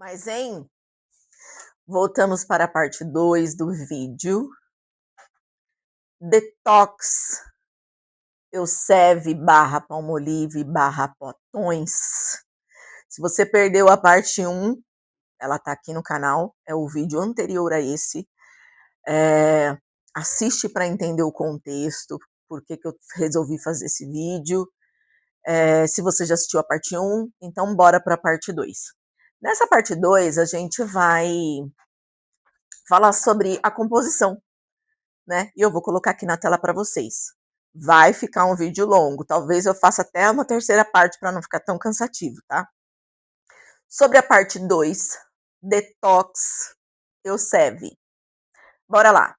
Mas, voltamos para a parte 2 do vídeo. Detox Elseve / Palmolive / Potões. Se você perdeu a parte 1, ela tá aqui no canal, é o vídeo anterior a esse. Assiste para entender o contexto, por que eu resolvi fazer esse vídeo. Se você já assistiu a parte 1, então bora para a parte 2. Nessa parte 2, a gente vai falar sobre a composição, né? E eu vou colocar aqui na tela para vocês. Vai ficar um vídeo longo, talvez eu faça até uma terceira parte para não ficar tão cansativo, tá? Sobre a parte 2, Detox Elseve. Bora lá.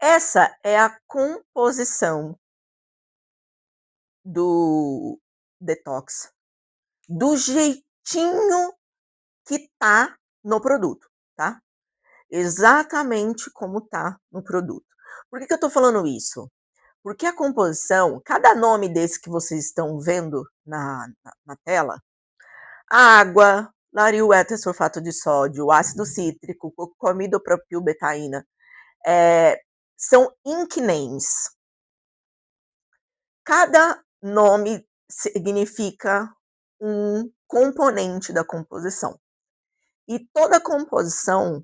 Essa é a composição do Detox, do jeitinho que tá no produto, tá? Exatamente como tá no produto. Por que eu tô falando isso? Porque a composição, cada nome desse que vocês estão vendo na tela, água, lauril sulfato de sódio, ácido cítrico, comidopropilbetaína, são ink names. Cada nome significa um componente da composição. E toda composição,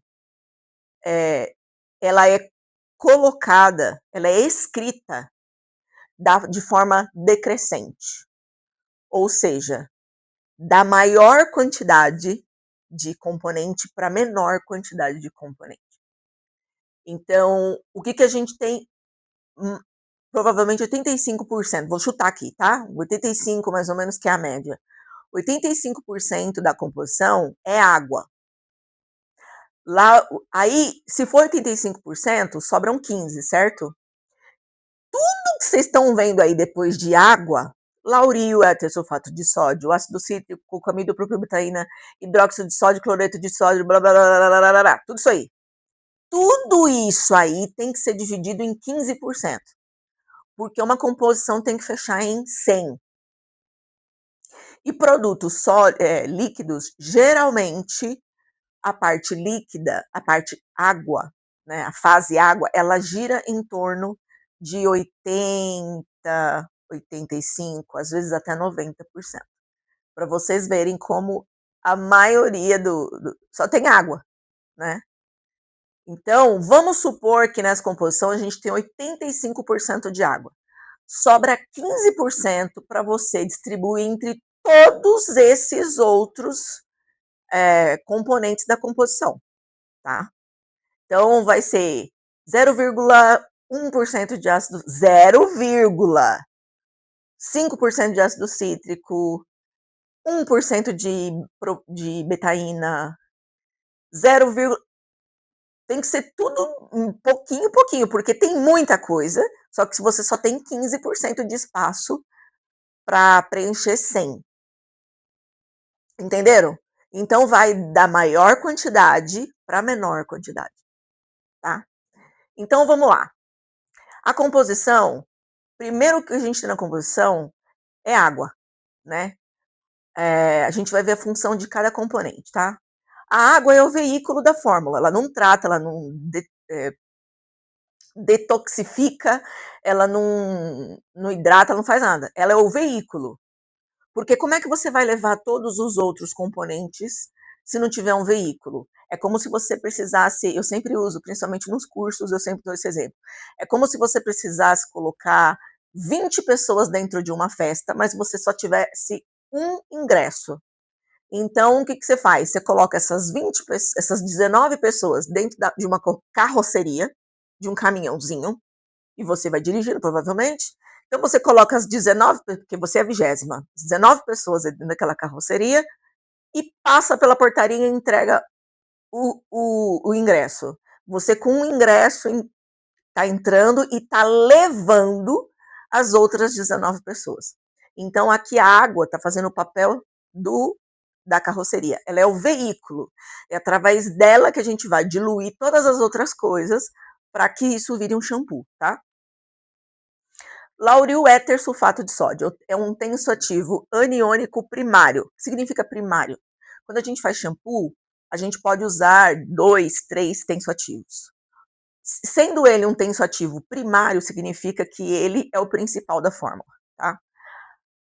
ela é colocada, ela é escrita de forma decrescente. Ou seja, da maior quantidade de componente para menor quantidade de componente. Então, o que a gente tem? Provavelmente 85%, vou chutar aqui, tá? 85% mais ou menos que é a média. 85% da composição é água. Lá, aí, se for 85%, sobram 15%, certo? Tudo que vocês estão vendo aí depois de água, lauril, sulfato de sódio, ácido cítrico, comidopropilbetaína, hidróxido de sódio, cloreto de sódio, blá blá blá blá blá blá, tudo isso aí. Tudo isso aí tem que ser dividido em 15%, porque uma composição tem que fechar em 100. E produtos líquidos, geralmente, a parte líquida, a parte água, né, a fase água, ela gira em torno de 80, 85, às vezes até 90%. Para vocês verem como a maioria só tem água, né? Então, vamos supor que nessa composição a gente tem 85% de água. Sobra 15% para você distribuir entre todos esses outros componentes da composição, tá? Então, vai ser 0,1% de ácido, 0,5% de ácido cítrico, 1% de betaína, 0, tem que ser tudo um pouquinho, porque tem muita coisa, só que se você só tem 15% de espaço para preencher 100. Entenderam? Então, vai da maior quantidade para menor quantidade, tá? Então, vamos lá. A composição, primeiro que a gente tem na composição é água, né? A gente vai ver a função de cada componente, tá? A água é o veículo da fórmula, ela não trata, ela não detoxifica, ela não hidrata, ela não faz nada. Ela é o veículo. Porque como é que você vai levar todos os outros componentes se não tiver um veículo? É como se você precisasse, eu sempre uso, principalmente nos cursos, eu sempre dou esse exemplo. É como se você precisasse colocar 20 pessoas dentro de uma festa, mas você só tivesse um ingresso. Então, o que você faz? Você coloca essas 19 pessoas dentro de uma carroceria, de um caminhãozinho, e você vai dirigindo, provavelmente. Então, você coloca as 19, porque você é a 20ª, 19 pessoas dentro daquela carroceria, e passa pela portaria e entrega o ingresso. Você, com o ingresso, está entrando e está levando as outras 19 pessoas. Então, aqui a água está fazendo o papel da carroceria. Ela é o veículo. É através dela que a gente vai diluir todas as outras coisas para que isso vire um shampoo, tá? Lauril éter sulfato de sódio é um tensoativo aniônico primário. O que significa primário? Quando a gente faz shampoo, a gente pode usar 2, 3 tensoativos. Sendo ele um tensoativo primário, significa que ele é o principal da fórmula, tá?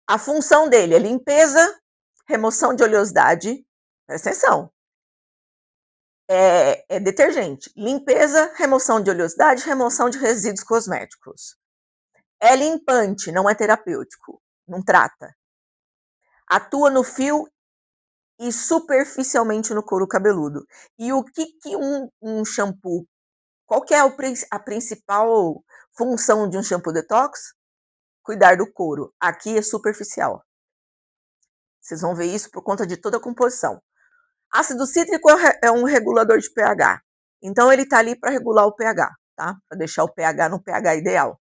A função dele é limpeza, remoção de oleosidade, presta atenção, é detergente, limpeza, remoção de oleosidade, remoção de resíduos cosméticos. É limpante, não é terapêutico, não trata. Atua no fio e superficialmente no couro cabeludo. E o que um shampoo, qual que é a principal função de um shampoo detox? Cuidar do couro. Aqui é superficial. Vocês vão ver isso por conta de toda a composição. Ácido cítrico é um regulador de pH. Então, ele está ali para regular o pH, tá? Para deixar o pH no pH ideal.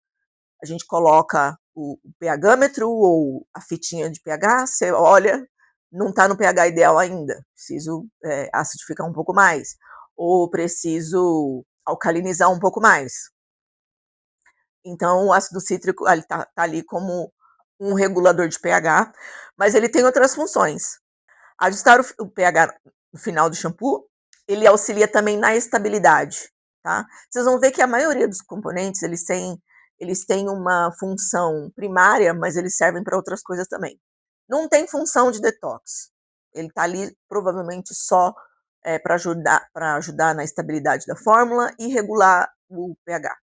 A gente coloca o pHmetro ou a fitinha de pH, você olha, não está no pH ideal ainda, preciso acidificar um pouco mais, ou preciso alcalinizar um pouco mais. Então, o ácido cítrico está ali como um regulador de pH, mas ele tem outras funções. Ajustar o pH no final do shampoo, ele auxilia também na estabilidade, tá? Vocês vão ver que a maioria dos componentes, eles têm uma função primária, mas eles servem para outras coisas também. Não tem função de detox. Ele está ali provavelmente só para ajudar na estabilidade da fórmula e regular o pH.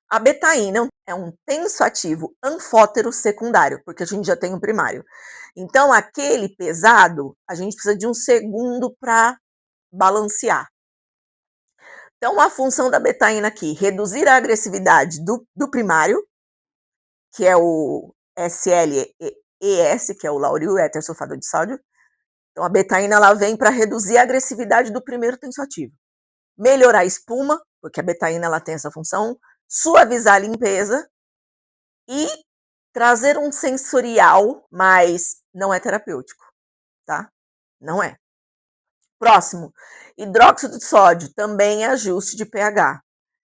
A betaína é um tensoativo anfótero secundário, porque a gente já tem um primário. Então, aquele pesado, a gente precisa de um segundo para balancear. Então, a função da betaína aqui, reduzir a agressividade do primário, que é o SLES, que é o lauril éter sulfato de sódio. Então, a betaína ela vem para reduzir a agressividade do primeiro tensoativo. Melhorar a espuma, porque a betaína ela tem essa função, suavizar a limpeza e trazer um sensorial, mas não é terapêutico, tá? Não é. Próximo, hidróxido de sódio, também é ajuste de pH.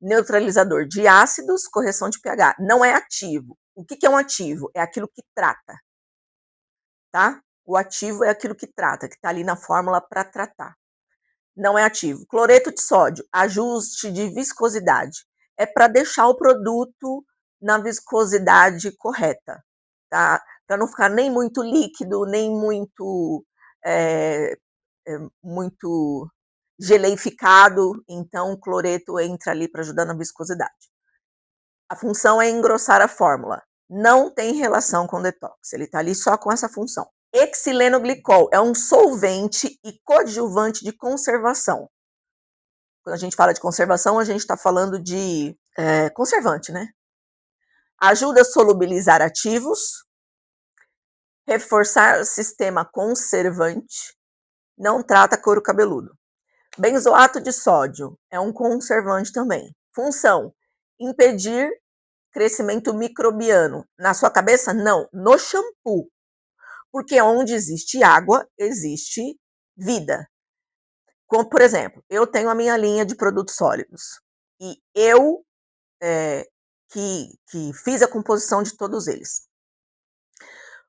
Neutralizador de ácidos, correção de pH. Não é ativo. O que é um ativo? É aquilo que trata, tá? O ativo é aquilo que trata, que está ali na fórmula para tratar. Não é ativo. Cloreto de sódio, ajuste de viscosidade. É para deixar o produto na viscosidade correta, tá? Para não ficar nem muito líquido, nem muito geleificado. Então, o cloreto entra ali para ajudar na viscosidade. A função é engrossar a fórmula. Não tem relação com detox. Ele está ali só com essa função. Exilenoglicol é um solvente e coadjuvante de conservação. Quando a gente fala de conservação, a gente está falando de conservante, né? Ajuda a solubilizar ativos, reforçar o sistema conservante, não trata couro cabeludo. Benzoato de sódio é um conservante também. Função: impedir crescimento microbiano. Na sua cabeça? Não, no shampoo. Porque onde existe água, existe vida. Como, por exemplo, eu tenho a minha linha de produtos sólidos. E eu que fiz a composição de todos eles.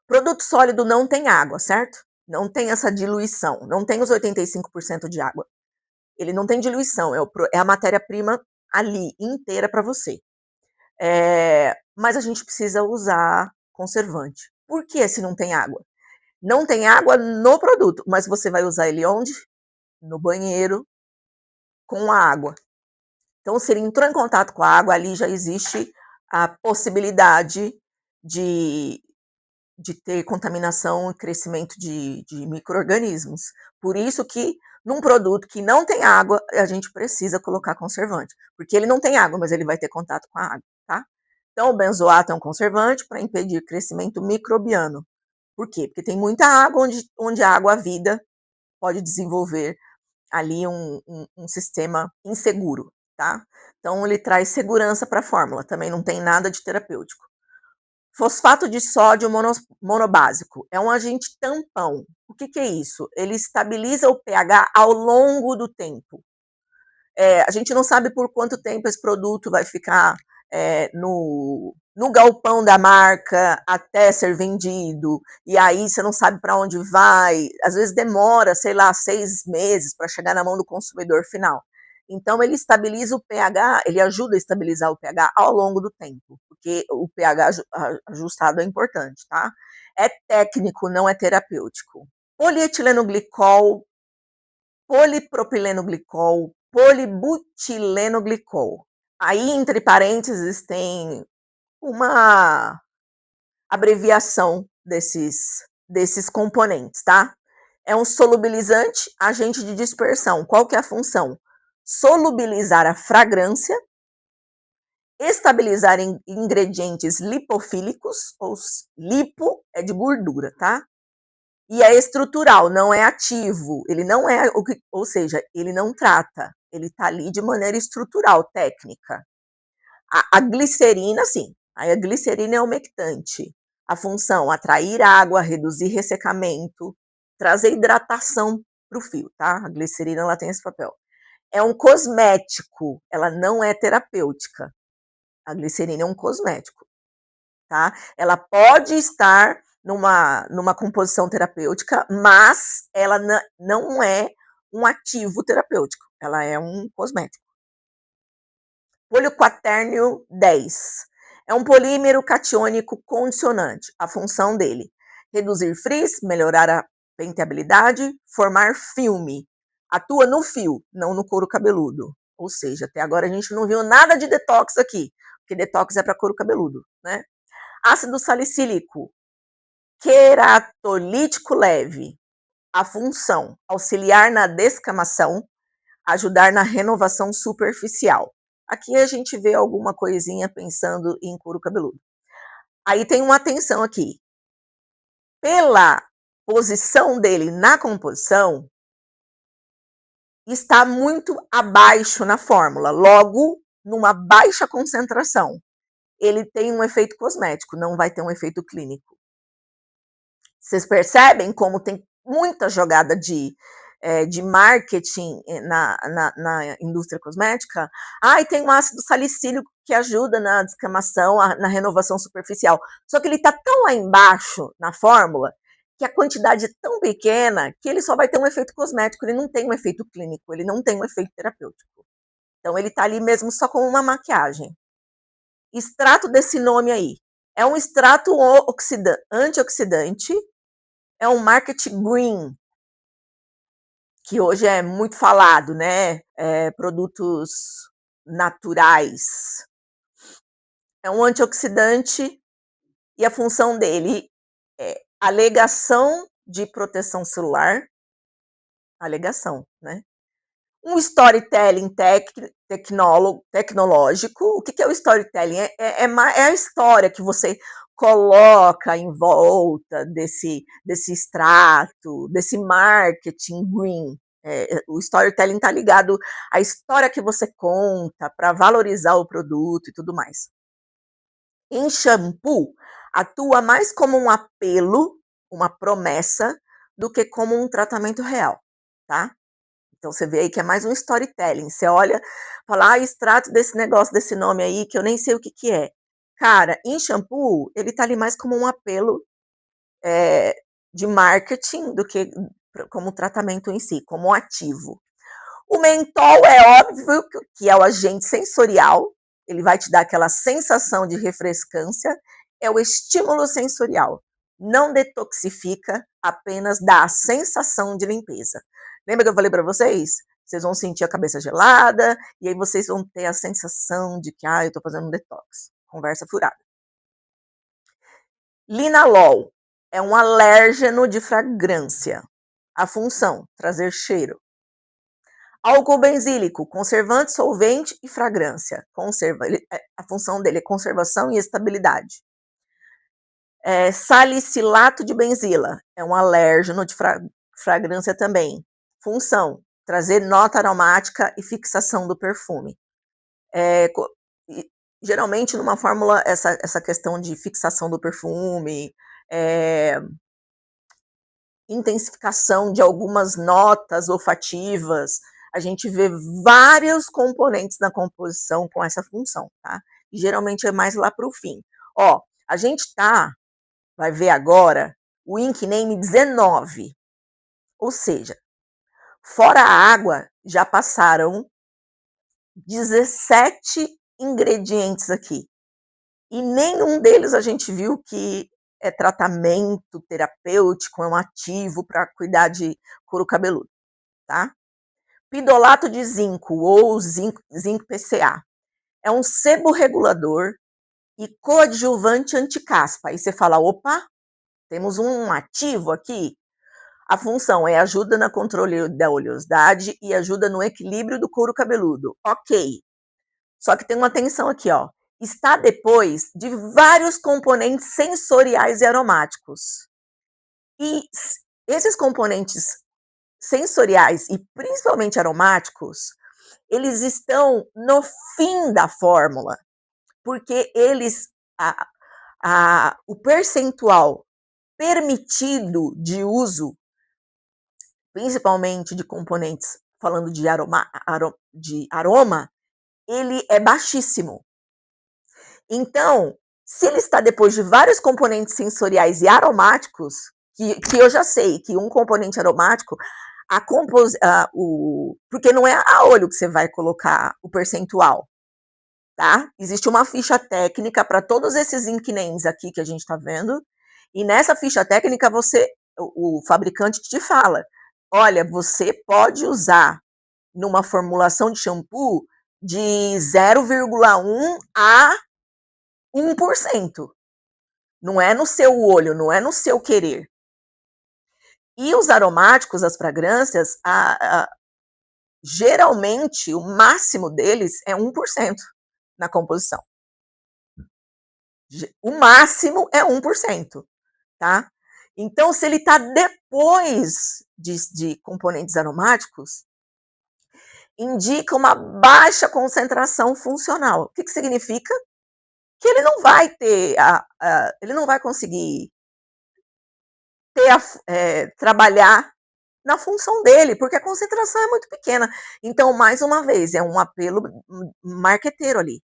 Produto sólido não tem água, certo? Não tem essa diluição, não tem os 85% de água. Ele não tem diluição, é a matéria-prima ali, inteira para você. Mas a gente precisa usar conservante. Por que se não tem água? Não tem água no produto, mas você vai usar ele onde? No banheiro, com a água. Então, se ele entrou em contato com a água, ali já existe a possibilidade de ter contaminação e crescimento de micro-organismos. Por isso que, num produto que não tem água, a gente precisa colocar conservante. Porque ele não tem água, mas ele vai ter contato com a água, tá? Então, o benzoato é um conservante para impedir crescimento microbiano. Por quê? Porque tem muita água, onde a água, a vida, pode desenvolver ali um sistema inseguro, tá? Então, ele traz segurança para a fórmula, também não tem nada de terapêutico. Fosfato de sódio monobásico é um agente tampão. O que é isso? Ele estabiliza o pH ao longo do tempo. A gente não sabe por quanto tempo esse produto vai ficar no no galpão da marca até ser vendido, e aí você não sabe para onde vai, às vezes demora, sei lá, 6 meses para chegar na mão do consumidor final. Então ele estabiliza o pH, ele ajuda a estabilizar o pH ao longo do tempo, porque o pH ajustado é importante, tá? É técnico, não é terapêutico. Polietileno glicol, polipropileno glicol, polibutileno glicol. Aí, entre parênteses, tem uma abreviação desses componentes, tá? É um solubilizante, agente de dispersão. Qual que é a função? Solubilizar a fragrância, estabilizar ingredientes lipofílicos, ou lipo é de gordura, tá? E é estrutural, não é ativo, ele não é, ou seja, ele não trata, ele tá ali de maneira estrutural, técnica. A glicerina, sim, a glicerina é umectante. A função, atrair água, reduzir ressecamento, trazer hidratação para o fio, tá? A glicerina, ela tem esse papel. É um cosmético, ela não é terapêutica. A glicerina é um cosmético, tá? Ela pode estar numa composição terapêutica, mas ela não é um ativo terapêutico, ela é um cosmético. Polio quaternio 10. É um polímero catiônico condicionante. A função dele: reduzir frizz, melhorar a penteabilidade, formar filme. Atua no fio, não no couro cabeludo. Ou seja, até agora a gente não viu nada de detox aqui, porque detox é para couro cabeludo, né? Ácido salicílico, queratolítico leve. A função: auxiliar na descamação, ajudar na renovação superficial. Aqui a gente vê alguma coisinha pensando em couro cabeludo. Aí tem uma atenção aqui. Pela posição dele na composição, está muito abaixo na fórmula, logo, numa baixa concentração. Ele tem um efeito cosmético, não vai ter um efeito clínico. Vocês percebem como tem muita jogada de marketing na indústria cosmética? E tem um ácido salicílico que ajuda na descamação, na renovação superficial. Só que ele está tão lá embaixo na fórmula que a quantidade é tão pequena que ele só vai ter um efeito cosmético, ele não tem um efeito clínico, ele não tem um efeito terapêutico. Então ele está ali mesmo só como uma maquiagem. Extrato desse nome aí. É um extrato antioxidante, é um marketing green, que hoje é muito falado, né? Produtos naturais. É um antioxidante e a função dele é alegação de proteção celular, alegação, né? Um storytelling tecnológico. O que é o storytelling? É a história que você coloca em volta desse extrato, desse marketing green. O storytelling está ligado à história que você conta para valorizar o produto e tudo mais. Em shampoo, atua mais como um apelo, uma promessa, do que como um tratamento real, tá? Então você vê aí que é mais um storytelling. Você olha, fala, extrato desse negócio, desse nome aí, que eu nem sei o que que é. Cara, em shampoo, ele tá ali mais como um apelo de marketing do que como tratamento em si, como ativo. O mentol é óbvio que é o agente sensorial, ele vai te dar aquela sensação de refrescância, é o estímulo sensorial. Não detoxifica, apenas dá a sensação de limpeza. Lembra que eu falei para vocês? Vocês vão sentir a cabeça gelada e aí vocês vão ter a sensação de que, eu tô fazendo um detox. Conversa furada. Linalol é um alérgeno de fragrância. A função: trazer cheiro. Álcool benzílico, conservante, solvente e fragrância. A função dele é conservação e estabilidade. Salicilato de benzila, é um alérgeno de fragrância também. Função: trazer nota aromática e fixação do perfume. Geralmente, numa fórmula, essa questão de fixação do perfume, intensificação de algumas notas olfativas, a gente vê vários componentes na composição com essa função, tá? E geralmente é mais lá para o fim. Ó, a gente vai ver agora o ink name 19, ou seja, fora a água, já passaram 17 ingredientes aqui. E nenhum deles a gente viu que é tratamento terapêutico, é um ativo para cuidar de couro cabeludo, tá? Pidolato de zinco ou zinco PCA é um seborregulador e coadjuvante anticaspa. Aí você fala, opa, temos um ativo aqui. A função é ajuda no controle da oleosidade e ajuda no equilíbrio do couro cabeludo. Ok. Só que tem uma atenção aqui, ó. Está depois de vários componentes sensoriais e aromáticos. E esses componentes sensoriais e principalmente aromáticos, eles estão no fim da fórmula, porque o percentual permitido de uso, principalmente de componentes, falando de aroma, ele é baixíssimo. Então, se ele está depois de vários componentes sensoriais e aromáticos, que eu já sei que um componente aromático, porque não é a olho que você vai colocar o percentual, tá? Existe uma ficha técnica para todos esses ink names aqui que a gente está vendo, e nessa ficha técnica o fabricante te fala, olha, você pode usar numa formulação de shampoo de 0,1 a 1%. Não é no seu olho, não é no seu querer. E os aromáticos, as fragrâncias, geralmente, o máximo deles é 1% na composição. O máximo é 1%, tá? Então, se ele está depois de componentes aromáticos, indica uma baixa concentração funcional. O que significa? Que ele não vai ter, ele não vai conseguir trabalhar na função dele, porque a concentração é muito pequena. Então, mais uma vez, é um apelo marqueteiro ali,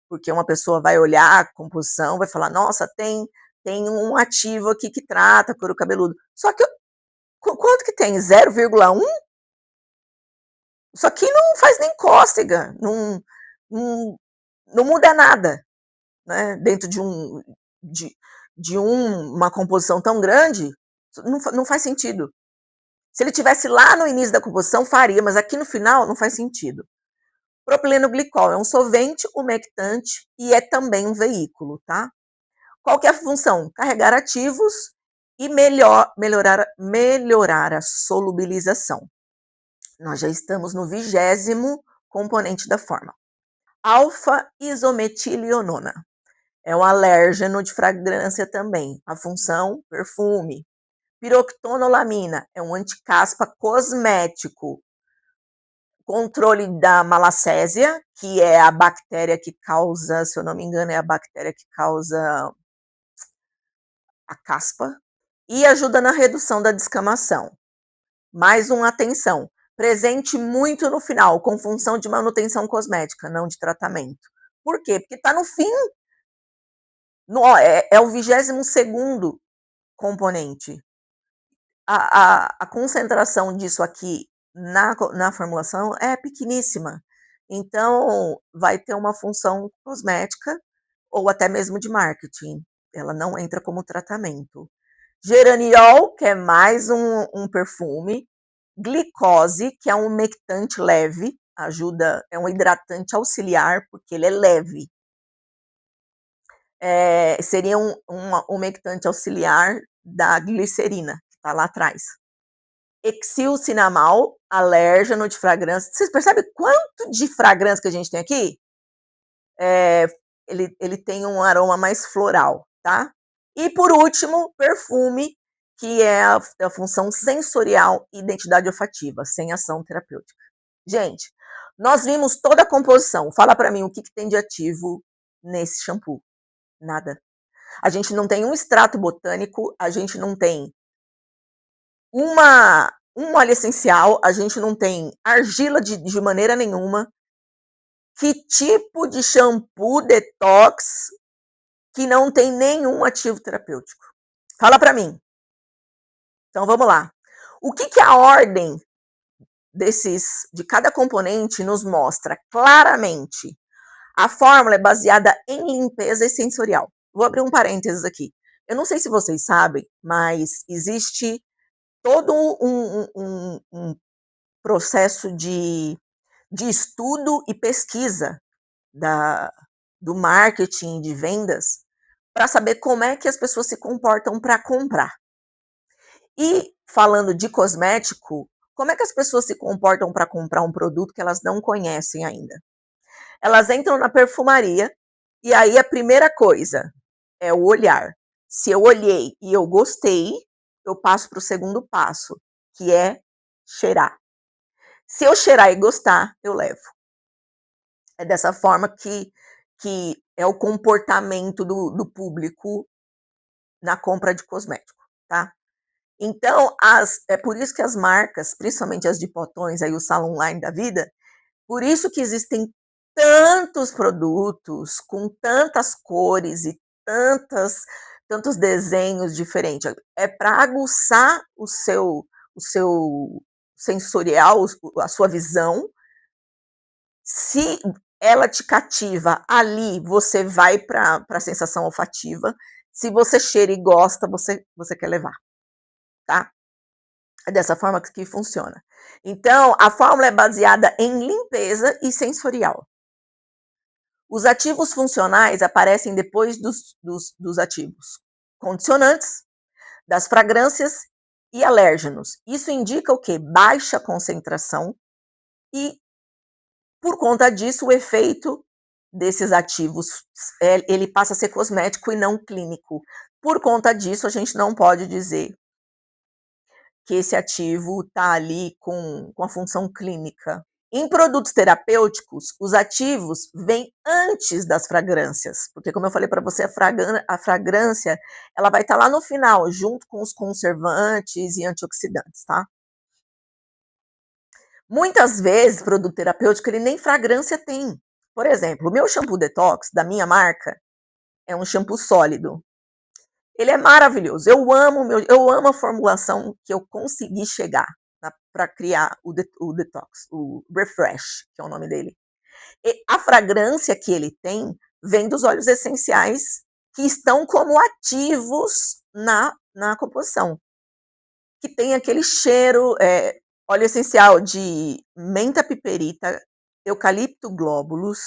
porque uma pessoa vai olhar a composição, vai falar, nossa, tem um ativo aqui que trata couro cabeludo. Só que, quanto que tem? 0,1? Isso aqui não faz nem cócega, não muda nada, né? Dentro de uma composição tão grande, não faz sentido. Se ele tivesse lá no início da composição, faria, mas aqui no final não faz sentido. Propileno glicol é um solvente, umectante e é também um veículo, tá? Qual que é a função? Carregar ativos e melhorar a solubilização. Nós já estamos no 20º componente da fórmula. Alfa-isometilionona. É um alérgeno de fragrância também. A função, perfume. Piroctonolamina é um anticaspa cosmético. Controle da malacésia, que é a bactéria que causa, se eu não me engano, é a bactéria que causa a caspa. E ajuda na redução da descamação. Mais uma atenção. Presente muito no final, com função de manutenção cosmética, não de tratamento. Por quê? Porque está no fim. É o 22º componente. A concentração disso aqui na formulação é pequeníssima. Então, vai ter uma função cosmética ou até mesmo de marketing. Ela não entra como tratamento. Geraniol, que é mais um perfume. Glicose, que é um umectante leve, é um hidratante auxiliar, porque ele é leve. Seria um umectante auxiliar da glicerina, que está lá atrás. Hexilcinamal, alérgeno de fragrância. Vocês percebem quanto de fragrância que a gente tem aqui? Ele tem um aroma mais floral, tá? E por último, perfume, que é a função sensorial e identidade olfativa, sem ação terapêutica. Gente, nós vimos toda a composição. Fala para mim o que tem de ativo nesse shampoo. Nada. A gente não tem um extrato botânico, a gente não tem um óleo essencial, a gente não tem argila de maneira nenhuma. Que tipo de shampoo detox que não tem nenhum ativo terapêutico? Fala para mim. Então vamos lá. O que a ordem de cada componente nos mostra claramente? A fórmula é baseada em limpeza e sensorial. Vou abrir um parênteses aqui. Eu não sei se vocês sabem, mas existe todo um processo de estudo e pesquisa da, do marketing de vendas para saber como é que as pessoas se comportam para comprar. E falando de cosmético, como é que as pessoas se comportam para comprar um produto que elas não conhecem ainda? Elas entram na perfumaria e aí a primeira coisa é o olhar. Se eu olhei e eu gostei, eu passo para o segundo passo, que é cheirar. Se eu cheirar e gostar, eu levo. É dessa forma que é o comportamento do público na compra de cosmético, tá? Então, é por isso que as marcas, principalmente as de potões, aí o salão online da vida, por isso que existem tantos produtos com tantas cores e tantos desenhos diferentes. É para aguçar o seu sensorial, a sua visão. Se ela te cativa ali, você vai para a sensação olfativa. Se você cheira e gosta, você quer levar, tá? É dessa forma que funciona. Então, a fórmula é baseada em limpeza e sensorial. Os ativos funcionais aparecem depois dos ativos condicionantes, das fragrâncias e alérgenos. Isso indica o quê? Baixa concentração e, por conta disso, o efeito desses ativos, ele passa a ser cosmético e não clínico. Por conta disso, a gente não pode dizer que esse ativo está ali com a função clínica. Em produtos terapêuticos, os ativos vêm antes das fragrâncias, porque como eu falei para você, a fragrância ela vai estar lá no final, junto com os conservantes e antioxidantes, tá? Muitas vezes, produto terapêutico, ele nem fragrância tem. Por exemplo, o meu shampoo detox, da minha marca, é um shampoo sólido. Ele é maravilhoso. Eu amo a formulação que eu consegui chegar para criar o detox, o refresh, que é o nome dele. E a fragrância que ele tem vem dos óleos essenciais que estão como ativos na composição, que tem aquele cheiro, óleo essencial de menta piperita, eucalipto glóbulos,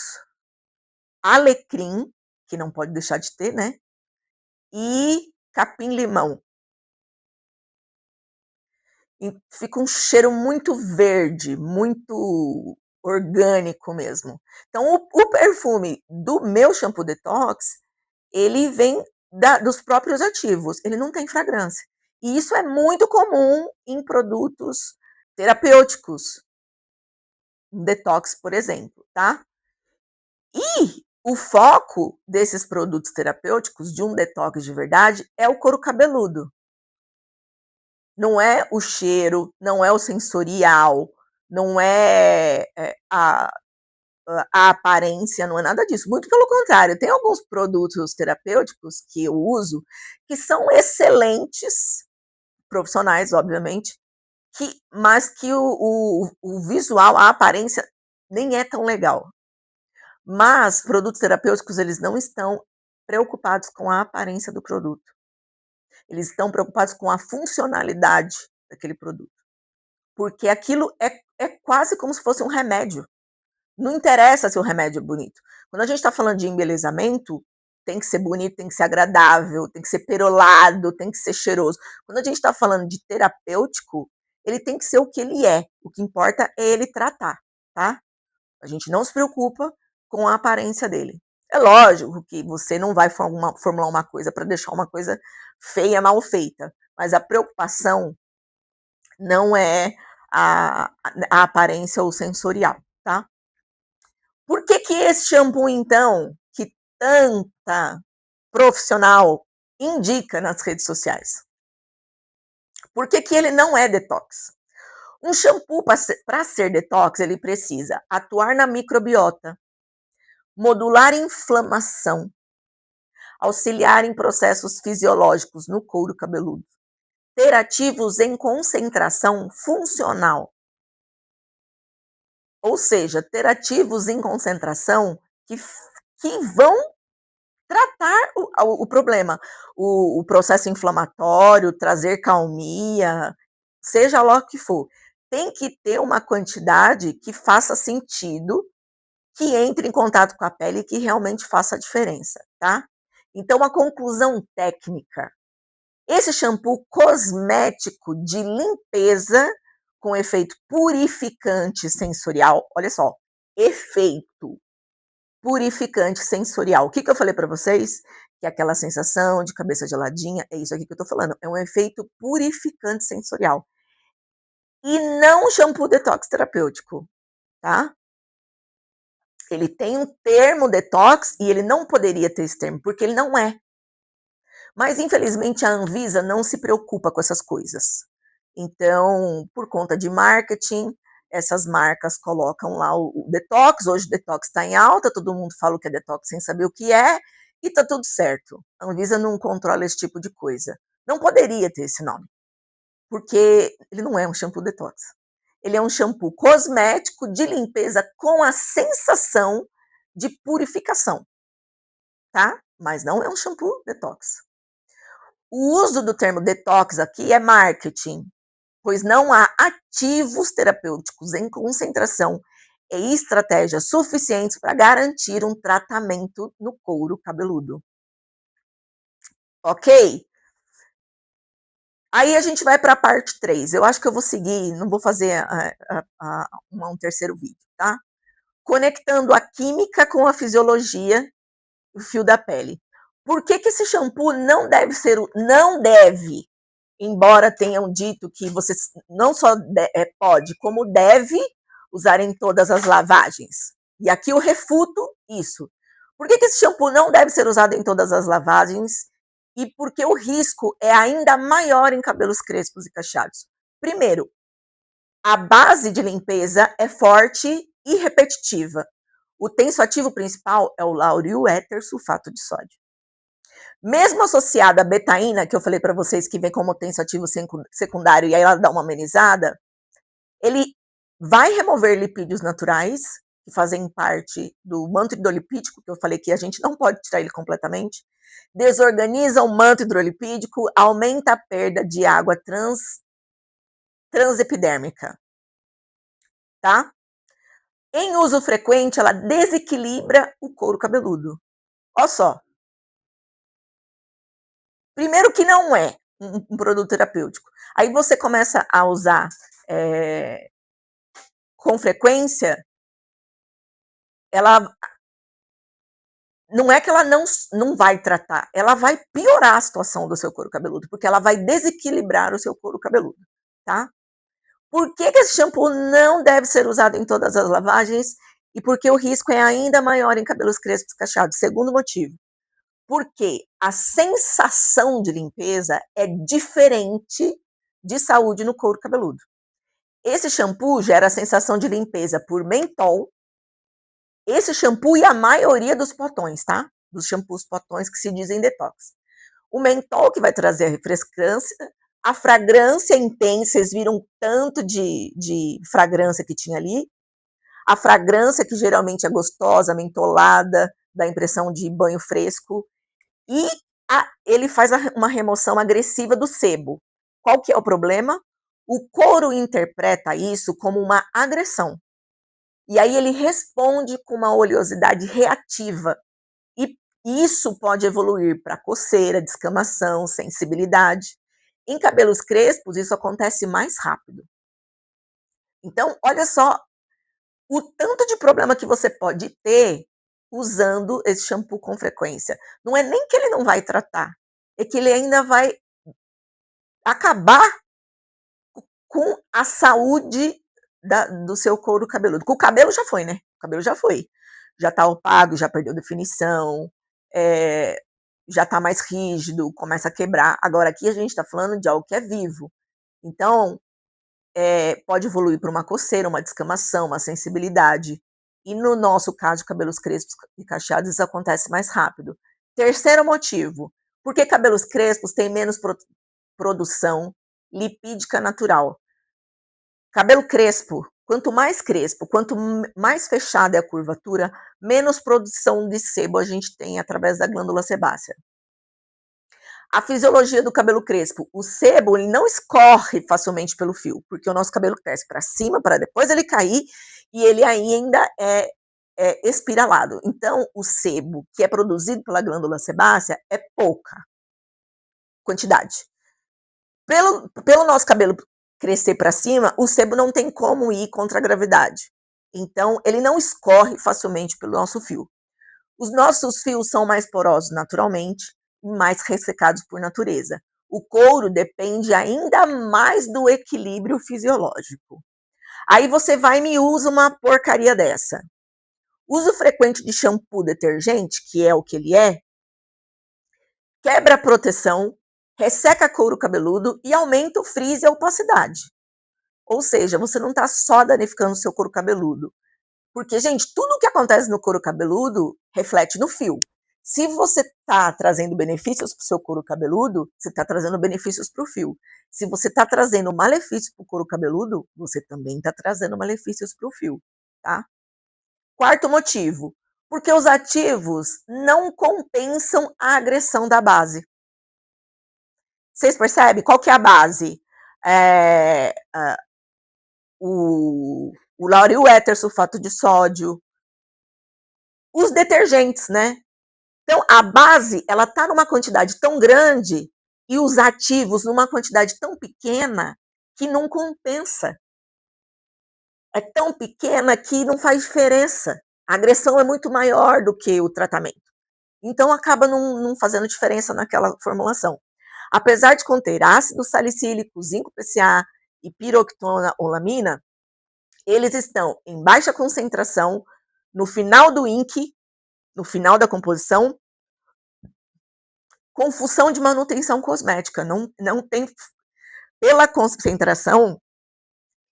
alecrim, que não pode deixar de ter, né? E capim-limão. E fica um cheiro muito verde, muito orgânico mesmo. Então o perfume do meu shampoo detox, ele vem dos próprios ativos, ele não tem fragrância. E isso é muito comum em produtos terapêuticos, um detox, por exemplo, tá? E o foco desses produtos terapêuticos, de um detox de verdade, é o couro cabeludo. Não é o cheiro, não é o sensorial, não é, a aparência, não é nada disso. Muito pelo contrário, tem alguns produtos terapêuticos que eu uso que são excelentes, profissionais, obviamente, mas que o visual, a aparência nem é tão legal. Mas produtos terapêuticos, eles não estão preocupados com a aparência do produto. Eles estão preocupados com a funcionalidade daquele produto. Porque aquilo é quase como se fosse um remédio. Não interessa se o remédio é bonito. Quando a gente está falando de embelezamento, tem que ser bonito, tem que ser agradável, tem que ser perolado, tem que ser cheiroso. Quando a gente está falando de terapêutico, ele tem que ser o que ele é. O que importa é ele tratar, tá? A gente não se preocupa com a aparência dele. É lógico que você não vai formular uma coisa para deixar uma coisa feia, mal feita, mas a preocupação não é a aparência ou sensorial, tá? Por que esse shampoo, então, que tanta profissional indica nas redes sociais? Por que ele não é detox? Um shampoo, para ser detox, ele precisa atuar na microbiota, modular inflamação, auxiliar em processos fisiológicos no couro cabeludo, ter ativos em concentração funcional, ou seja, ter ativos em concentração que vão tratar o problema, o processo inflamatório, trazer calmia, seja lá o que for. Tem que ter uma quantidade que faça sentido, que entre em contato com a pele e que realmente faça a diferença, tá? Então, a conclusão técnica: esse shampoo cosmético de limpeza com efeito purificante sensorial, olha só, efeito purificante sensorial. O que eu falei para vocês? Que é aquela sensação de cabeça geladinha, é isso aqui que eu tô falando, é um efeito purificante sensorial. E não shampoo detox terapêutico, tá? Ele tem um termo detox e ele não poderia ter esse termo, porque ele não é. Mas infelizmente a Anvisa não se preocupa com essas coisas. Então, por conta de marketing, essas marcas colocam lá o detox. Hoje o detox está em alta, todo mundo fala que é detox sem saber o que é, e tá tudo certo. A Anvisa não controla esse tipo de coisa. Não poderia ter esse nome, porque ele não é um shampoo detox. Ele é um shampoo cosmético de limpeza com a sensação de purificação, tá? Mas não é um shampoo detox. O uso do termo detox aqui é marketing, pois não há ativos terapêuticos em concentração e estratégias suficientes para garantir um tratamento no couro cabeludo. Ok? Aí a gente vai para a parte 3. Eu acho que eu vou seguir, não vou fazer um terceiro vídeo, tá? Conectando a química com a fisiologia, o fio da pele. Por que esse shampoo não deve ser, não deve, embora tenham dito que você não só pode, como deve usar em todas as lavagens. E aqui eu refuto isso. Por que esse shampoo não deve ser usado em todas as lavagens? E porque o risco é ainda maior em cabelos crespos e cacheados. Primeiro, a base de limpeza é forte e repetitiva. O tensoativo principal é o lauril éter sulfato de sódio. Mesmo associada à betaína, que eu falei para vocês que vem como tensoativo secundário e aí ela dá uma amenizada, ele vai remover lipídios naturais, que fazem parte do manto hidrolipídico, que eu falei que a gente não pode tirar ele completamente, desorganiza o manto hidrolipídico, aumenta a perda de água transepidérmica, tá? Em uso frequente, ela desequilibra o couro cabeludo. Olha só. Primeiro que não é um produto terapêutico. Aí você começa a usar com frequência, ela não é que ela não vai tratar, ela vai piorar a situação do seu couro cabeludo, porque ela vai desequilibrar o seu couro cabeludo, tá? Por que esse shampoo não deve ser usado em todas as lavagens e por que o risco é ainda maior em cabelos crespos cacheados? Segundo motivo, porque a sensação de limpeza é diferente de saúde no couro cabeludo. Esse shampoo gera a sensação de limpeza por mentol. Esse shampoo e a maioria dos potões, tá? Dos shampoos potões que se dizem detox. O mentol que vai trazer a refrescância, a fragrância intensa, vocês viram o tanto de fragrância que tinha ali. A fragrância que geralmente é gostosa, mentolada, dá a impressão de banho fresco. E ele faz uma remoção agressiva do sebo. Qual que é o problema? O couro interpreta isso como uma agressão. E aí ele responde com uma oleosidade reativa. E isso pode evoluir para coceira, descamação, sensibilidade. Em cabelos crespos, isso acontece mais rápido. Então, olha só o tanto de problema que você pode ter usando esse shampoo com frequência. Não é nem que ele não vai tratar, é que ele ainda vai acabar com a saúde do seu couro cabeludo. Com o cabelo já foi, né? O cabelo já foi. Já está opaco, já perdeu definição, já está mais rígido, começa a quebrar. Agora aqui a gente está falando de algo que é vivo. Então, pode evoluir para uma coceira, uma descamação, uma sensibilidade. E no nosso caso de cabelos crespos e cacheados, isso acontece mais rápido. Terceiro motivo, por que cabelos crespos têm menos produção lipídica natural? Cabelo crespo, quanto mais fechada é a curvatura, menos produção de sebo a gente tem através da glândula sebácea. A fisiologia do cabelo crespo, o sebo ele não escorre facilmente pelo fio, porque o nosso cabelo cresce para cima, para depois ele cair, e ele ainda é espiralado. Então, o sebo que é produzido pela glândula sebácea é pouca quantidade. Pelo nosso cabelo crescer para cima, o sebo não tem como ir contra a gravidade. Então, ele não escorre facilmente pelo nosso fio. Os nossos fios são mais porosos naturalmente e mais ressecados por natureza. O couro depende ainda mais do equilíbrio fisiológico. Aí você vai e me usa uma porcaria dessa. Uso frequente de shampoo detergente, que é o que ele é, quebra a proteção, resseca couro cabeludo e aumenta o frizz e a opacidade. Ou seja, você não está só danificando o seu couro cabeludo. Porque, gente, tudo o que acontece no couro cabeludo reflete no fio. Se você está trazendo benefícios para o seu couro cabeludo, você está trazendo benefícios para o fio. Se você está trazendo malefícios para o couro cabeludo, você também está trazendo malefícios para o fio, tá? Quarto motivo, porque os ativos não compensam a agressão da base. Vocês percebem? Qual que é a base? O lauril éter sulfato de sódio, os detergentes, né? Então, a base, ela tá numa quantidade tão grande e os ativos numa quantidade tão pequena que não compensa. É tão pequena que não faz diferença. A agressão é muito maior do que o tratamento. Então, acaba não fazendo diferença naquela formulação. Apesar de conter ácido salicílico, zinco PCA e piroctanolamina, eles estão em baixa concentração no final do INC, no final da composição, com função de manutenção cosmética. Não tem, pela concentração,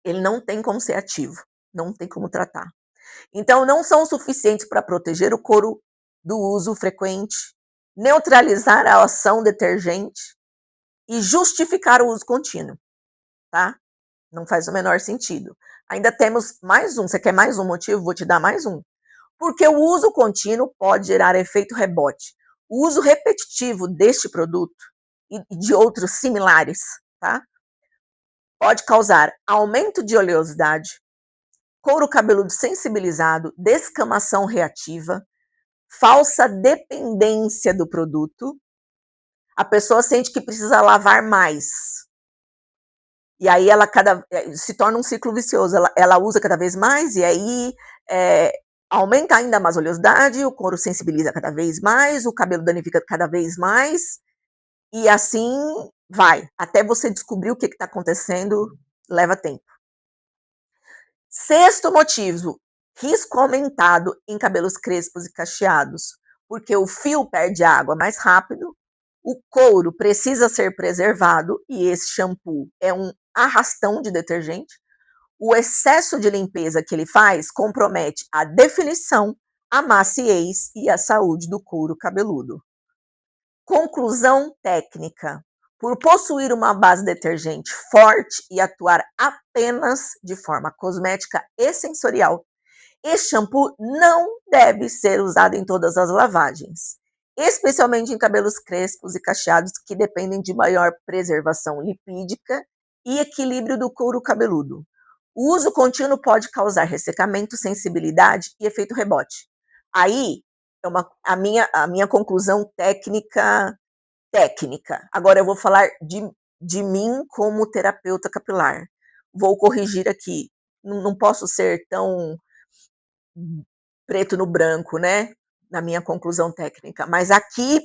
ele não tem como ser ativo, não tem como tratar. Então, não são suficientes para proteger o couro do uso frequente, neutralizar a ação detergente e justificar o uso contínuo, tá? Não faz o menor sentido. Ainda temos mais um. Você quer mais um motivo? Vou te dar mais um. Porque o uso contínuo pode gerar efeito rebote. O uso repetitivo deste produto e de outros similares, tá? Pode causar aumento de oleosidade, couro cabeludo sensibilizado, descamação reativa, falsa dependência do produto. A pessoa sente que precisa lavar mais. E aí ela se torna um ciclo vicioso. Ela usa cada vez mais e aí aumenta ainda mais a oleosidade, o couro sensibiliza cada vez mais, o cabelo danifica cada vez mais, e assim vai. Até você descobrir o que está acontecendo, leva tempo. Sexto motivo, risco aumentado em cabelos crespos e cacheados, porque o fio perde água mais rápido, o couro precisa ser preservado, e esse shampoo é um arrastão de detergente. O excesso de limpeza que ele faz compromete a definição, a maciez e a saúde do couro cabeludo. Conclusão técnica. Por possuir uma base detergente forte e atuar apenas de forma cosmética e sensorial, esse shampoo não deve ser usado em todas as lavagens, especialmente em cabelos crespos e cacheados que dependem de maior preservação lipídica e equilíbrio do couro cabeludo. O uso contínuo pode causar ressecamento, sensibilidade e efeito rebote. Aí, a minha conclusão técnica. Agora eu vou falar de mim como terapeuta capilar. Vou corrigir aqui. Não posso ser tão preto no branco, né? Na minha conclusão técnica. Mas aqui,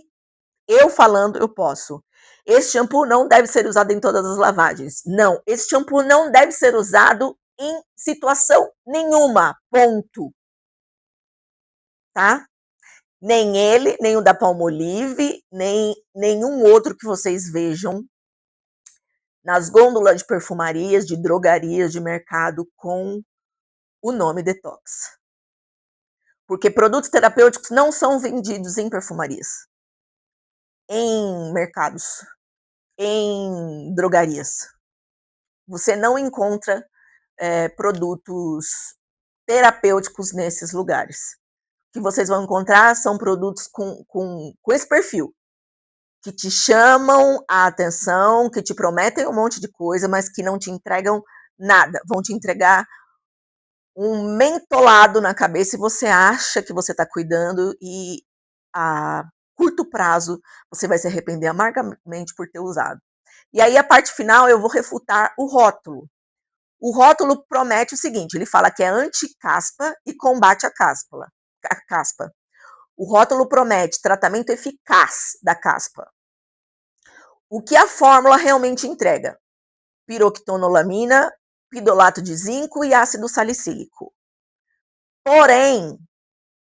eu falando, eu posso. Esse shampoo não deve ser usado em todas as lavagens. Não, esse shampoo não deve ser usado em situação nenhuma. Ponto. Tá? Nem ele, nem o da Palmolive, nem nenhum outro que vocês vejam nas gôndolas de perfumarias, de drogarias, de mercado com o nome detox. Porque produtos terapêuticos não são vendidos em perfumarias. em mercados, em drogarias. Você não encontra produtos terapêuticos nesses lugares. O que vocês vão encontrar são produtos com esse perfil, que te chamam a atenção, que te prometem um monte de coisa, mas que não te entregam nada. Vão te entregar um mentolado na cabeça e você acha que você está cuidando e a curto prazo você vai se arrepender amargamente por ter usado. E aí a parte final eu vou refutar o rótulo. O rótulo promete o seguinte, ele fala que é anti-caspa e combate a caspa. O rótulo promete tratamento eficaz da caspa. O que a fórmula realmente entrega? Piroquitonolamina, pidolato de zinco e ácido salicílico. Porém,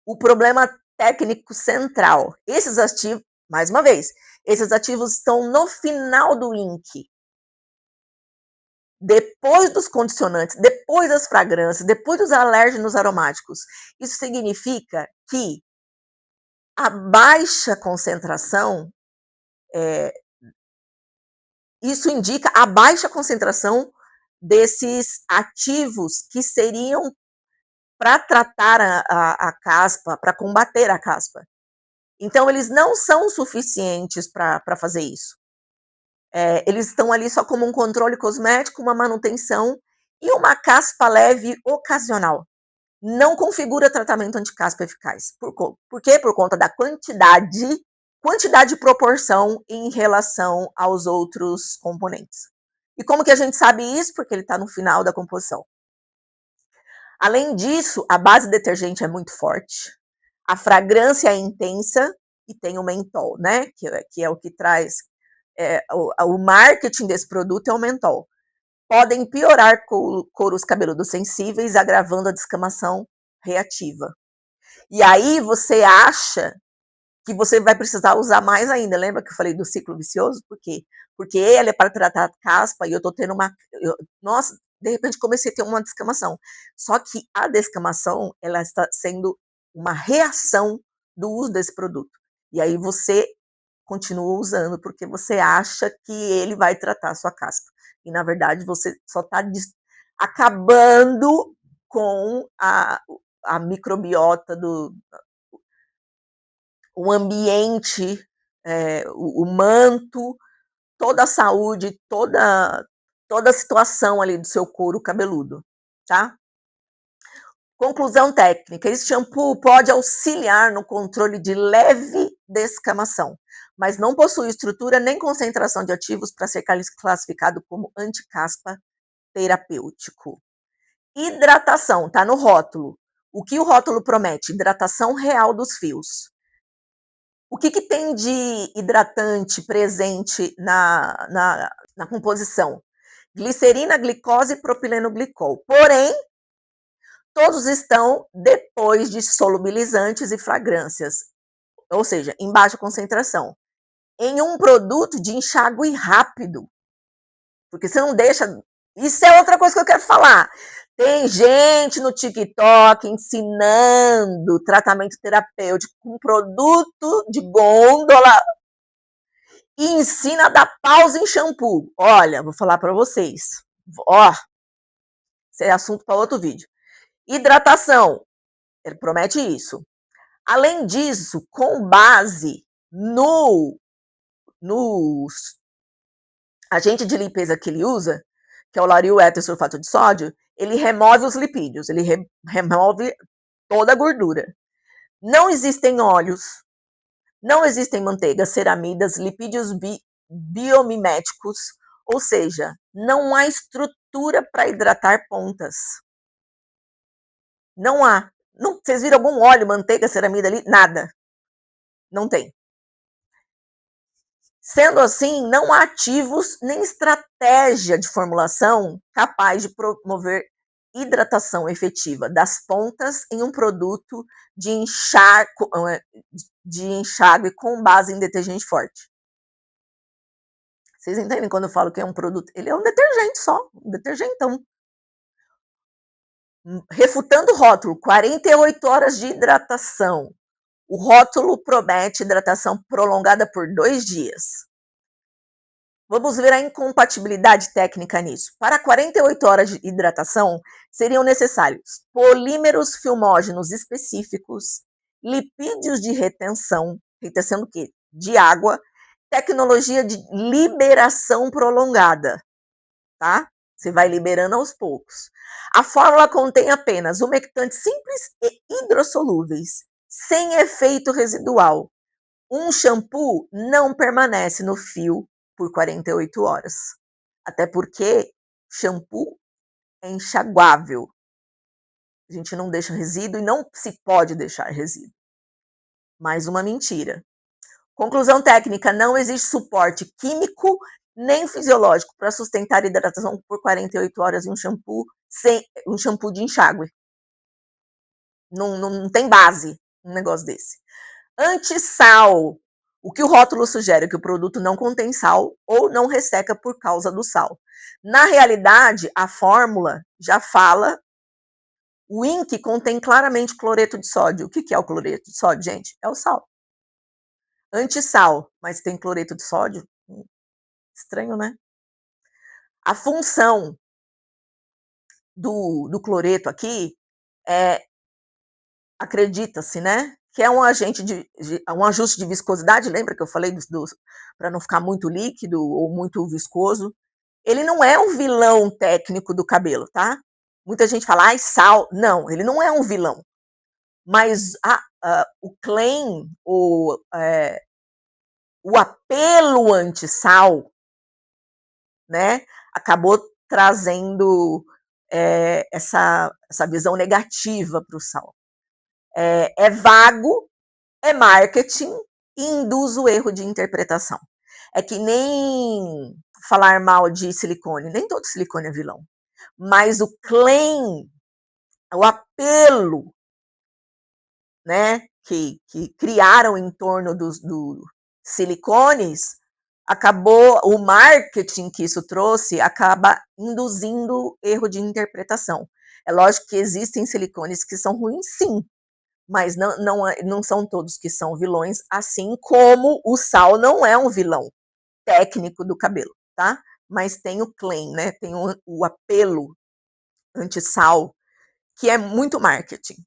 o problema técnico central, esses ativos, mais uma vez, esses ativos estão no final do INC. Depois dos condicionantes, depois das fragrâncias, depois dos alérgenos aromáticos. Isso significa que a baixa concentração, isso indica a baixa concentração desses ativos que seriam para tratar a caspa, para combater a caspa. Então, eles não são suficientes para fazer isso. Eles estão ali só como um controle cosmético, uma manutenção e uma caspa leve ocasional. Não configura tratamento anticaspa eficaz. Por quê? Por conta da quantidade e proporção em relação aos outros componentes. E como que a gente sabe isso? Porque ele está no final da composição. Além disso, a base detergente é muito forte, a fragrância é intensa e tem o mentol, né? Que é o que traz o marketing desse produto é o mentol. Podem piorar couros cabeludos sensíveis, agravando a descamação reativa. E aí você acha que você vai precisar usar mais ainda. Lembra que eu falei do ciclo vicioso? Por quê? Porque ele é para tratar caspa e eu tô tendo nossa, de repente comecei a ter uma descamação. Só que a descamação, ela está sendo uma reação do uso desse produto. E aí você continua usando porque você acha que ele vai tratar a sua caspa. E na verdade você só está acabando com a microbiota o ambiente, o manto, toda a saúde, toda a situação ali do seu couro cabeludo, tá? Conclusão técnica, esse shampoo pode auxiliar no controle de leve descamação, mas não possui estrutura nem concentração de ativos para ser classificado como anticaspa terapêutico. Hidratação, tá no rótulo. O que o rótulo promete? Hidratação real dos fios. O que tem de hidratante presente na composição? Glicerina, glicose e propilenoglicol. Porém, todos estão depois de solubilizantes e fragrâncias, ou seja, em baixa concentração. Em um produto de enxágue rápido. Porque você não deixa... Isso é outra coisa que eu quero falar. Tem gente no TikTok ensinando tratamento terapêutico com produto de gôndola e ensina a dar pausa em shampoo. Olha, vou falar para vocês. Ó, isso é assunto para outro vídeo. Hidratação, ele promete isso. Além disso, com base no agente de limpeza que ele usa, que é o lauril sulfato de sódio, ele remove os lipídios, ele remove toda a gordura. Não existem óleos, não existem manteigas, ceramidas, lipídios biomiméticos, ou seja, não há estrutura para hidratar pontas. Não há. Não, vocês viram algum óleo, manteiga, ceramida ali? Nada. Não tem. Sendo assim, não há ativos nem estratégia de formulação capaz de promover hidratação efetiva das pontas em um produto de enxágue com base em detergente forte. Vocês entendem quando eu falo que é um produto? Ele é um detergente só, um detergentão. Refutando o rótulo, 48 horas de hidratação. O rótulo promete hidratação prolongada por 2 dias. Vamos ver a incompatibilidade técnica nisso. Para 48 horas de hidratação, seriam necessários polímeros filmógenos específicos, lipídios de retenção do quê? De água, tecnologia de liberação prolongada, tá? Você vai liberando aos poucos. A fórmula contém apenas umectantes simples e hidrossolúveis, sem efeito residual. Um shampoo não permanece no fio por 48 horas. Até porque shampoo é enxaguável. A gente não deixa resíduo e não se pode deixar resíduo. Mais uma mentira. Conclusão técnica: não existe suporte químico nem fisiológico para sustentar a hidratação por 48 horas em um shampoo de enxágue. Não tem base um negócio desse. Antissal. O que o rótulo sugere é que o produto não contém sal ou não resseca por causa do sal. Na realidade, a fórmula já fala, o INC contém claramente cloreto de sódio. O que é o cloreto de sódio, gente? É o sal. Antissal, mas tem cloreto de sódio? Estranho, né? A função do cloreto aqui é, acredita-se, né, que é um agente um ajuste de viscosidade. Lembra que eu falei para não ficar muito líquido ou muito viscoso? Ele não é um vilão técnico do cabelo, tá? Muita gente fala, ai, sal. Não, ele não é um vilão. Mas o claim, o apelo anti-sal, né, acabou trazendo essa visão negativa para o sal. É vago, é marketing e induz o erro de interpretação. É que nem falar mal de silicone, nem todo silicone é vilão. Mas o claim, o apelo, né, que criaram em torno dos silicones, o marketing que isso trouxe acaba induzindo erro de interpretação. É lógico que existem silicones que são ruins, sim, mas não são todos que são vilões, assim como o sal não é um vilão técnico do cabelo, tá? Mas tem o claim, né? Tem o apelo anti-sal, que é muito marketing.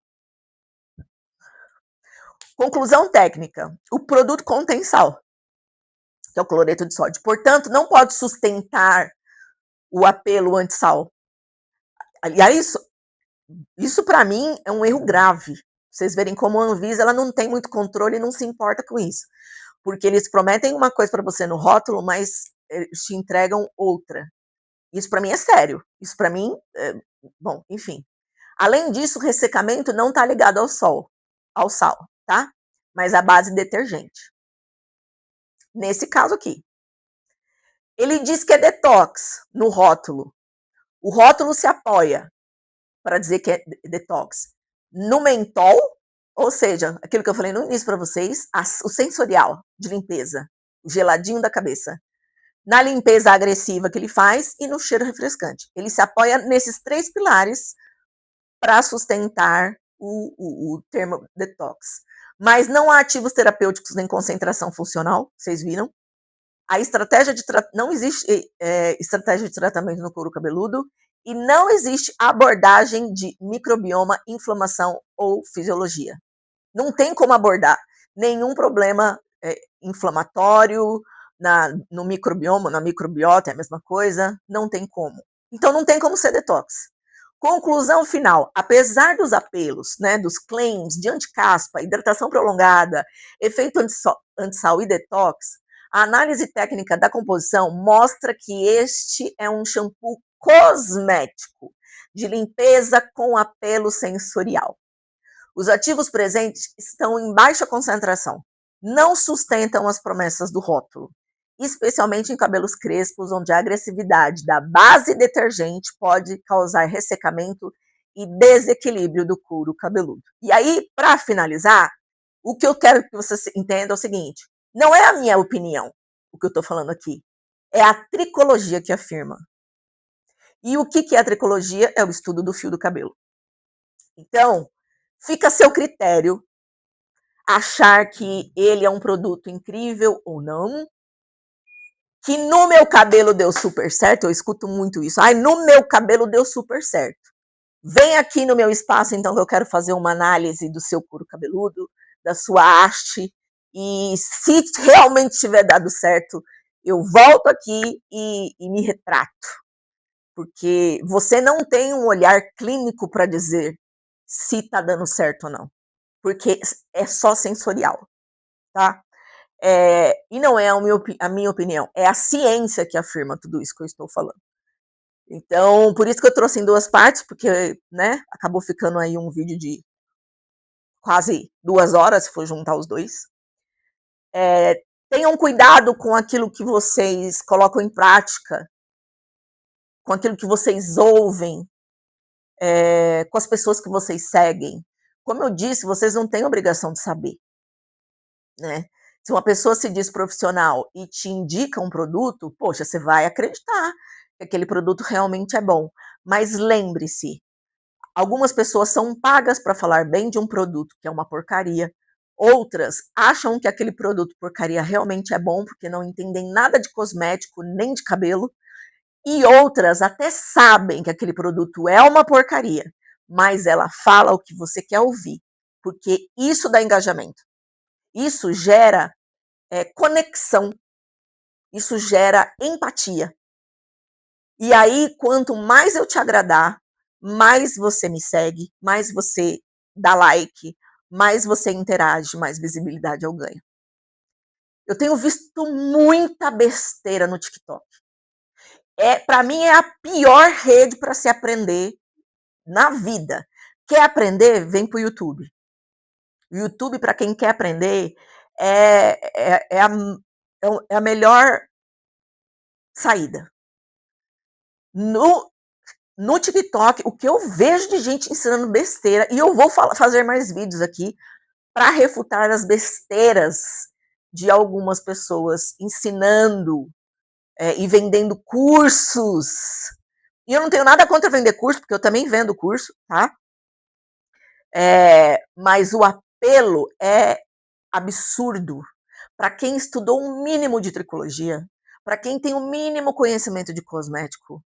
Conclusão técnica: o produto contém sal, que é o cloreto de sódio. Portanto, não pode sustentar o apelo anti-sal. Aliás, isso para mim é um erro grave. Vocês verem como a Anvisa ela não tem muito controle e não se importa com isso. Porque eles prometem uma coisa para você no rótulo, mas eles te entregam outra. Isso para mim é sério. Isso para mim, bom, enfim. Além disso, o ressecamento não está ligado ao sal, tá? Mas à base detergente. Nesse caso aqui. Ele diz que é detox no rótulo. O rótulo se apoia para dizer que é detox no mentol, ou seja, aquilo que eu falei no início para vocês, o sensorial de limpeza, o geladinho da cabeça, na limpeza agressiva que ele faz e no cheiro refrescante. Ele se apoia nesses 3 pilares para sustentar o termo detox. Mas não há ativos terapêuticos nem concentração funcional, vocês viram? A estratégia não existe estratégia de tratamento no couro cabeludo e não existe abordagem de microbioma, inflamação ou fisiologia. Não tem como abordar nenhum problema inflamatório no microbioma, na microbiota é a mesma coisa, não tem como. Então não tem como ser detox. Conclusão final: apesar dos apelos, né, dos claims de anticaspa, hidratação prolongada, efeito anti-sal e detox, a análise técnica da composição mostra que este é um shampoo cosmético de limpeza com apelo sensorial. Os ativos presentes estão em baixa concentração, não sustentam as promessas do rótulo, especialmente em cabelos crespos, onde a agressividade da base detergente pode causar ressecamento e desequilíbrio do couro cabeludo. E aí, para finalizar, o que eu quero que você entenda é o seguinte: não é a minha opinião o que eu estou falando aqui, é a tricologia que afirma. E o que é a tricologia? É o estudo do fio do cabelo. Então, fica a seu critério achar que ele é um produto incrível ou não, que no meu cabelo deu super certo, eu escuto muito isso. Ai, no meu cabelo deu super certo. Vem aqui no meu espaço, então, que eu quero fazer uma análise do seu couro cabeludo, da sua haste, e se realmente tiver dado certo, eu volto aqui e me retrato. Porque você não tem um olhar clínico para dizer se está dando certo ou não, porque é só sensorial, tá? E não é a minha opinião, é a ciência que afirma tudo isso que eu estou falando. Então, por isso que eu trouxe em duas partes, porque, né, acabou ficando aí um vídeo de quase 2 horas, se for juntar os dois. Tenham cuidado com aquilo que vocês colocam em prática, com aquilo que vocês ouvem, com as pessoas que vocês seguem. Como eu disse, vocês não têm obrigação de saber, né? Se uma pessoa se diz profissional e te indica um produto, poxa, você vai acreditar que aquele produto realmente é bom. Mas lembre-se, algumas pessoas são pagas para falar bem de um produto que é uma porcaria. Outras acham que aquele produto porcaria realmente é bom porque não entendem nada de cosmético nem de cabelo. E outras até sabem que aquele produto é uma porcaria, mas ela fala o que você quer ouvir, porque isso dá engajamento. Isso gera conexão, isso gera empatia. E aí, quanto mais eu te agradar, mais você me segue, mais você dá like, mais você interage, mais visibilidade eu ganho. Eu tenho visto muita besteira no TikTok. Para mim é a pior rede para se aprender na vida. Quer aprender? Vem pro YouTube. O YouTube, para quem quer aprender, é a melhor saída. No TikTok, o que eu vejo de gente ensinando besteira, e eu vou fazer mais vídeos aqui para refutar as besteiras de algumas pessoas ensinando e vendendo cursos. E eu não tenho nada contra vender curso, porque eu também vendo curso, tá? Mas o apelo é absurdo. Para quem estudou um mínimo de tricologia, para quem tem um mínimo conhecimento de cosmético,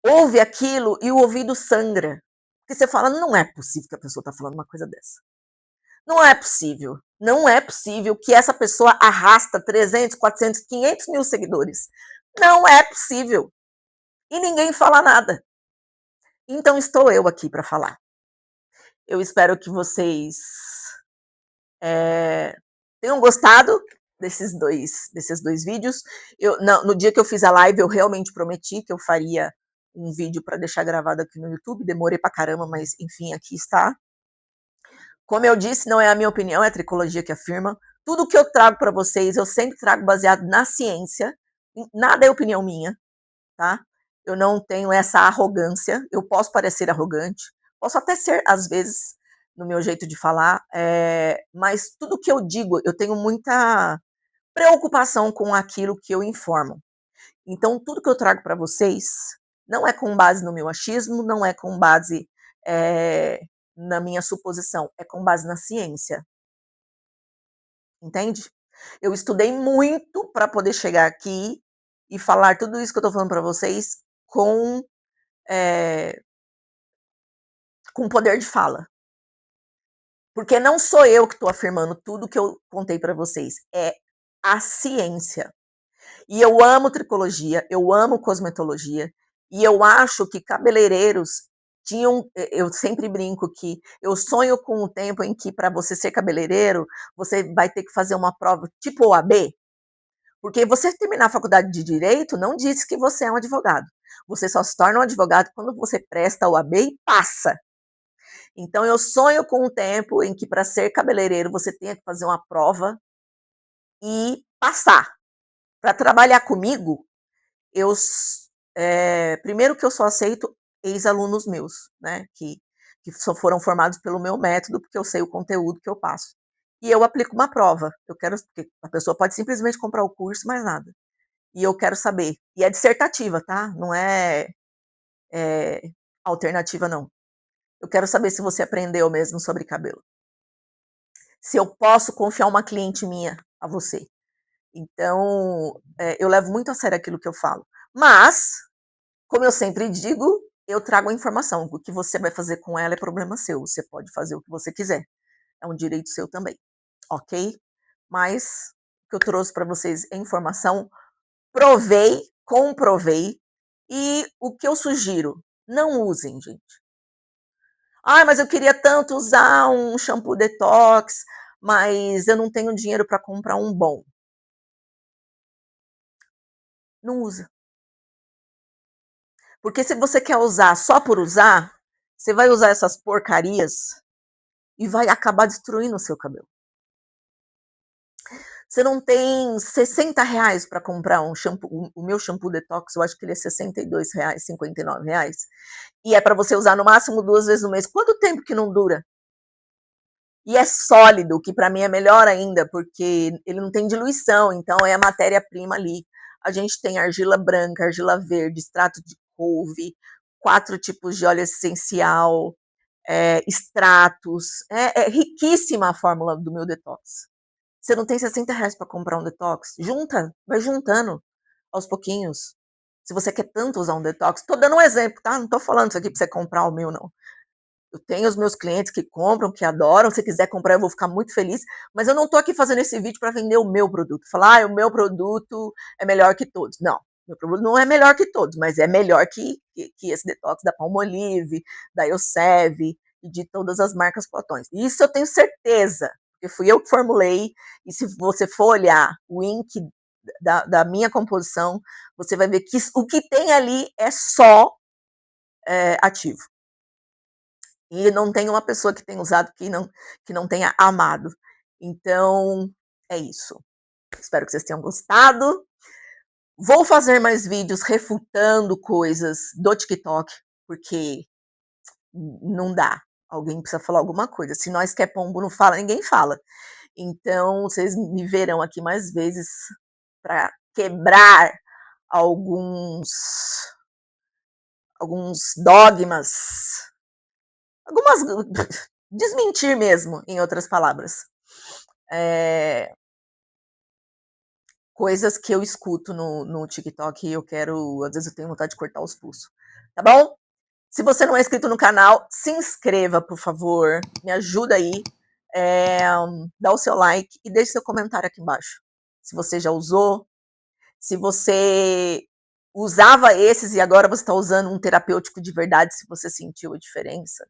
ouve aquilo e o ouvido sangra. Porque você fala, não é possível que a pessoa está falando uma coisa dessa. Não é possível. Não é possível que essa pessoa arrasta 300, 400, 500 mil seguidores. Não é possível. E ninguém fala nada. Então estou eu aqui para falar. Eu espero que vocês tenham gostado desses dois vídeos. No dia que eu fiz a live, eu realmente prometi que eu faria um vídeo para deixar gravado aqui no YouTube. Demorei pra caramba, mas enfim, aqui está. Como eu disse, não é a minha opinião, é a tricologia que afirma. Tudo que eu trago para vocês, eu sempre trago baseado na ciência. Nada é opinião minha, tá? Eu não tenho essa arrogância. Eu posso parecer arrogante, posso até ser, às vezes, no meu jeito de falar, mas tudo que eu digo, eu tenho muita preocupação com aquilo que eu informo. Então, tudo que eu trago para vocês não é com base no meu achismo, não é com base na minha suposição, é com base na ciência. Entende? Eu estudei muito para poder chegar aqui e falar tudo isso que eu estou falando para vocês com poder de fala. Porque não sou eu que estou afirmando tudo que eu contei para vocês, é a ciência. E eu amo tricologia, eu amo cosmetologia, e eu acho que cabeleireiros tinham. Eu sempre brinco que eu sonho com o tempo em que, para você ser cabeleireiro, você vai ter que fazer uma prova tipo OAB, porque você terminar a faculdade de Direito não diz que você é um advogado. Você só se torna um advogado quando você presta a OAB e passa. Então, eu sonho com um tempo em que, para ser cabeleireiro, você tenha que fazer uma prova e passar. Para trabalhar comigo, primeiro que eu só aceito ex-alunos meus, né, que só foram formados pelo meu método, porque eu sei o conteúdo que eu passo. E eu aplico uma prova. Porque a pessoa pode simplesmente comprar o curso, mais nada. E eu quero saber. E é dissertativa, tá? Não é alternativa, não. Eu quero saber se você aprendeu mesmo sobre cabelo. se eu posso confiar uma cliente minha a você. Então, eu levo muito a sério aquilo que eu falo. Mas, como eu sempre digo, eu trago a informação. O que você vai fazer com ela é problema seu. Você pode fazer o que você quiser. É um direito seu também, ok? Mas o que eu trouxe para vocês é informação, provei, comprovei, e o que eu sugiro, não usem, gente. Ah, mas eu queria tanto usar um shampoo detox, mas eu não tenho dinheiro para comprar um bom. Não usa. Porque se você quer usar só por usar, você vai usar essas porcarias e vai acabar destruindo o seu cabelo. Você não tem R$ 60 para comprar um shampoo, o meu shampoo detox, eu acho que ele é R$ 62, R$ 59. E é para você usar no máximo 2 vezes no mês. Quanto tempo que não dura? E é sólido, que para mim é melhor ainda, porque ele não tem diluição, então é a matéria-prima ali. A gente tem argila branca, argila verde, extrato de couve, 4 tipos de óleo essencial, extratos. É riquíssima a fórmula do meu detox. Você não tem R$ 60 para comprar um detox? Junta, vai juntando aos pouquinhos. Se você quer tanto usar um detox, tô dando um exemplo, tá? Não tô falando isso aqui para você comprar o meu, não. Eu tenho os meus clientes que compram, que adoram. Se quiser comprar, eu vou ficar muito feliz. Mas eu não estou aqui fazendo esse vídeo para vender o meu produto. Falar, o meu produto é melhor que todos. Não, meu produto não é melhor que todos, mas é melhor que esse detox da Palmolive, da Elseve e de todas as marcas potões. Isso eu tenho certeza, porque fui eu que formulei. E se você for olhar o ink da minha composição, você vai ver que o que tem ali é só ativo. E não tem uma pessoa que tenha usado que não tenha amado. Então, é isso. Espero que vocês tenham gostado. Vou fazer mais vídeos refutando coisas do TikTok, porque não dá. Alguém precisa falar alguma coisa. Se nós que é pombo não fala, ninguém fala. Então, vocês me verão aqui mais vezes para quebrar alguns dogmas, algumas desmentir mesmo, em outras palavras. Coisas que eu escuto no TikTok e eu quero, às vezes eu tenho vontade de cortar os pulsos. Tá bom? Se você não é inscrito no canal, se inscreva, por favor. Me ajuda aí. Dá o seu like e deixe seu comentário aqui embaixo. Se você já usou, se você usava esses e agora você está usando um terapêutico de verdade, se você sentiu a diferença.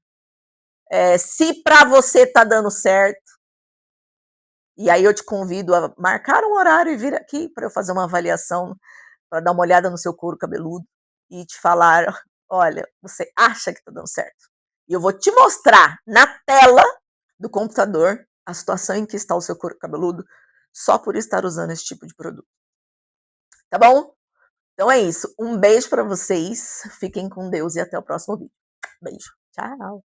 Se para você tá dando certo, e aí eu te convido a marcar um horário e vir aqui para eu fazer uma avaliação, para dar uma olhada no seu couro cabeludo e te falar, olha, você acha que tá dando certo? E eu vou te mostrar na tela do computador a situação em que está o seu couro cabeludo só por estar usando esse tipo de produto. Tá bom? Então é isso. Um beijo para vocês. Fiquem com Deus e até o próximo vídeo. Beijo. Tchau.